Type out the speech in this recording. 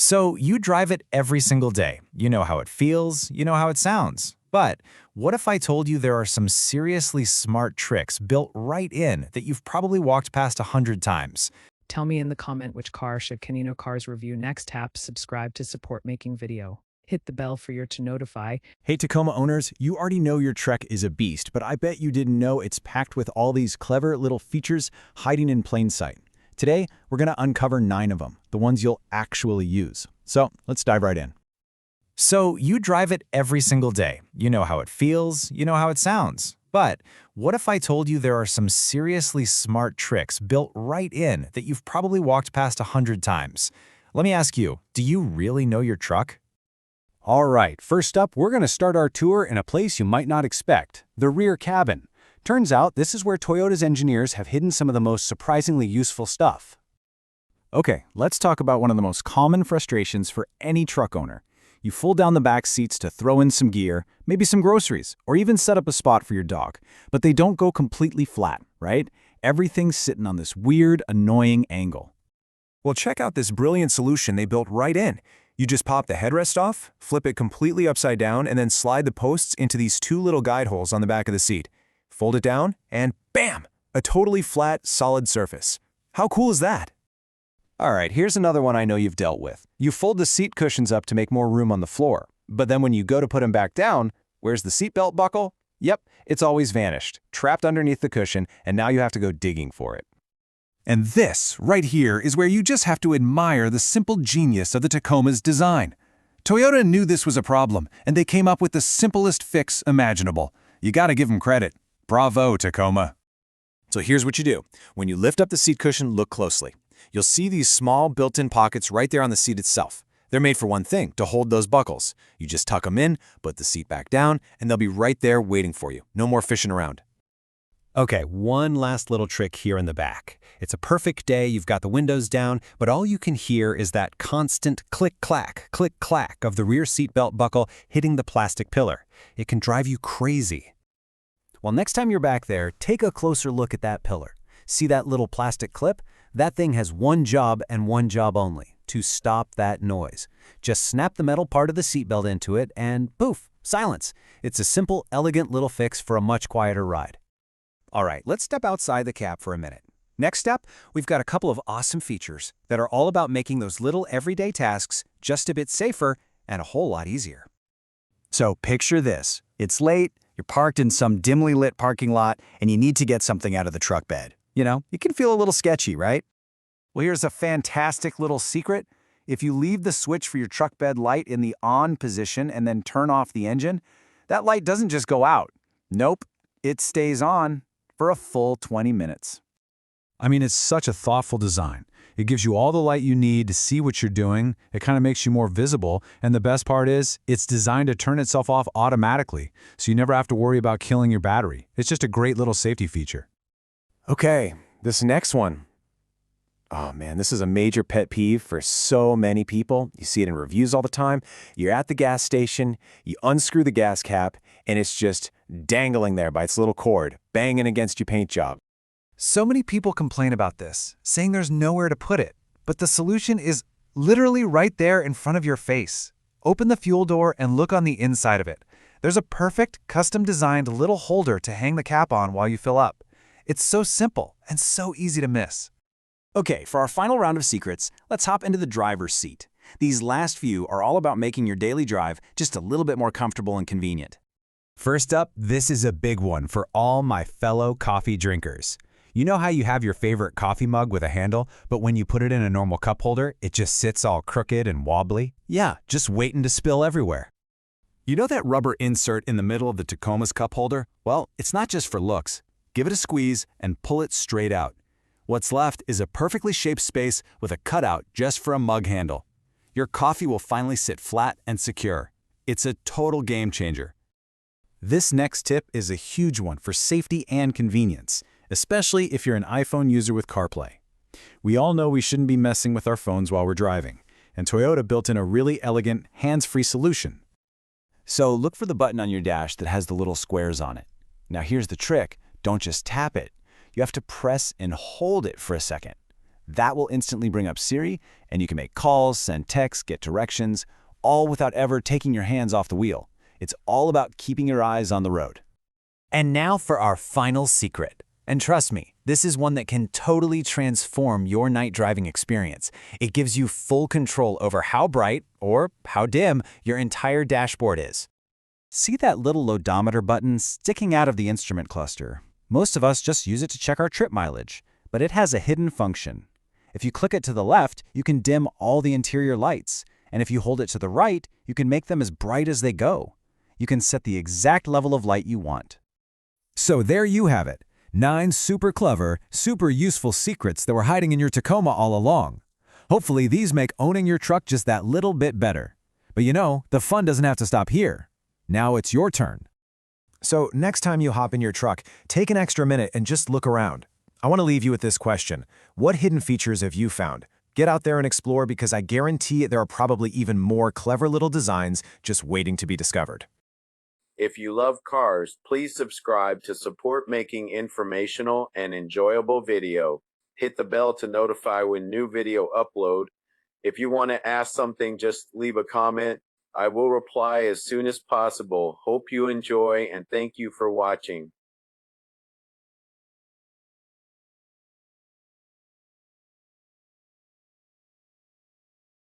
So you drive it every single day. You know how it feels, you know how it sounds. But what if I told you there are some seriously smart tricks built right in that you've probably walked past 100 times? Tell me in the comment which car should Canino Cars review next. Tap subscribe to support making video. Hit the bell for your to notify. Hey Tacoma owners, you already know your Trek is a beast, but I bet you didn't know it's packed with all these clever little features hiding in plain sight. Today, we're going to uncover 9 of them, the ones you'll actually use. So let's dive right in. So you drive it every single day. You know how it feels, you know how it sounds. But what if I told you there are some seriously smart tricks built right in that you've probably walked past 100 times? Let me ask you, do you really know your truck? All right, first up, we're going to start our tour in a place you might not expect, the rear cabin. Turns out this is where Toyota's engineers have hidden some of the most surprisingly useful stuff. Okay, let's talk about one of the most common frustrations for any truck owner. You fold down the back seats to throw in some gear, maybe some groceries, or even set up a spot for your dog. But they don't go completely flat, right? Everything's sitting on this weird, annoying angle. Well, check out this brilliant solution they built right in. You just pop the headrest off, flip it completely upside down, and then slide the posts into these 2 little guide holes on the back of the seat. Fold it down, and bam! A totally flat, solid surface. How cool is that? All right, here's another one I know you've dealt with. You fold the seat cushions up to make more room on the floor. But then when you go to put them back down, where's the seatbelt buckle? Yep, it's always vanished, trapped underneath the cushion, and now you have to go digging for it. And this, right here, is where you just have to admire the simple genius of the Tacoma's design. Toyota knew this was a problem, and they came up with the simplest fix imaginable. You gotta give them credit. Bravo, Tacoma. So here's what you do. When you lift up the seat cushion, look closely. You'll see these small built-in pockets right there on the seat itself. They're made for one thing, to hold those buckles. You just tuck them in, put the seat back down, and they'll be right there waiting for you. No more fishing around. Okay, one last little trick here in the back. It's a perfect day, you've got the windows down, but all you can hear is that constant click-clack of the rear seatbelt buckle hitting the plastic pillar. It can drive you crazy. Well, next time you're back there, take a closer look at that pillar. See that little plastic clip? That thing has one job and one job only, to stop that noise. Just snap the metal part of the seatbelt into it and poof, silence. It's a simple, elegant little fix for a much quieter ride. All right, let's step outside the cab for a minute. Next step, we've got a couple of awesome features that are all about making those little everyday tasks just a bit safer and a whole lot easier. So picture this. It's late, you're parked in some dimly lit parking lot, and you need to get something out of the truck bed. You know, it can feel a little sketchy, right? Well, here's a fantastic little secret. If you leave the switch for your truck bed light in the on position and then turn off the engine, that light doesn't just go out. Nope, it stays on for a full 20 minutes. I mean, it's such a thoughtful design. It gives you all the light you need to see what you're doing. It kind of makes you more visible. And the best part is, it's designed to turn itself off automatically, so you never have to worry about killing your battery. It's just a great little safety feature. Okay, this next one. Oh man, this is a major pet peeve for so many people. You see it in reviews all the time. You're at the gas station, you unscrew the gas cap, and it's just dangling there by its little cord, banging against your paint job. So many people complain about this, saying there's nowhere to put it. But the solution is literally right there in front of your face. Open the fuel door and look on the inside of it. There's a perfect, custom-designed little holder to hang the cap on while you fill up. It's so simple and so easy to miss. Okay, for our final round of secrets, let's hop into the driver's seat. These last few are all about making your daily drive just a little bit more comfortable and convenient. First up, this is a big one for all my fellow coffee drinkers. You know how you have your favorite coffee mug with a handle, but when you put it in a normal cup holder, it just sits all crooked and wobbly? Yeah, just waiting to spill everywhere. You know that rubber insert in the middle of the Tacoma's cup holder? Well, it's not just for looks. Give it a squeeze and pull it straight out. What's left is a perfectly shaped space with a cutout just for a mug handle. Your coffee will finally sit flat and secure. It's a total game changer. This next tip is a huge one for safety and convenience, especially if you're an iPhone user with CarPlay. We all know we shouldn't be messing with our phones while we're driving, and Toyota built in a really elegant, hands-free solution. So look for the button on your dash that has the little squares on it. Now here's the trick. Don't just tap it. You have to press and hold it for a second. That will instantly bring up Siri, and you can make calls, send texts, get directions, all without ever taking your hands off the wheel. It's all about keeping your eyes on the road. And now for our final secret. And trust me, this is one that can totally transform your night driving experience. It gives you full control over how bright or how dim your entire dashboard is. See that little odometer button sticking out of the instrument cluster? Most of us just use it to check our trip mileage, but it has a hidden function. If you click it to the left, you can dim all the interior lights, and if you hold it to the right, you can make them as bright as they go. You can set the exact level of light you want. So there you have it. 9 super clever, super useful secrets that were hiding in your Tacoma all along. Hopefully these make owning your truck just that little bit better. But you know, the fun doesn't have to stop here. Now it's your turn. So next time you hop in your truck, take an extra minute and just look around. I want to leave you with this question. What hidden features have you found? Get out there and explore, because I guarantee there are probably even more clever little designs just waiting to be discovered. If you love cars, please subscribe to support making informational and enjoyable video. Hit the bell to notify when new video upload. If you want to ask something, just leave a comment. I will reply as soon as possible. Hope you enjoy, and thank you for watching.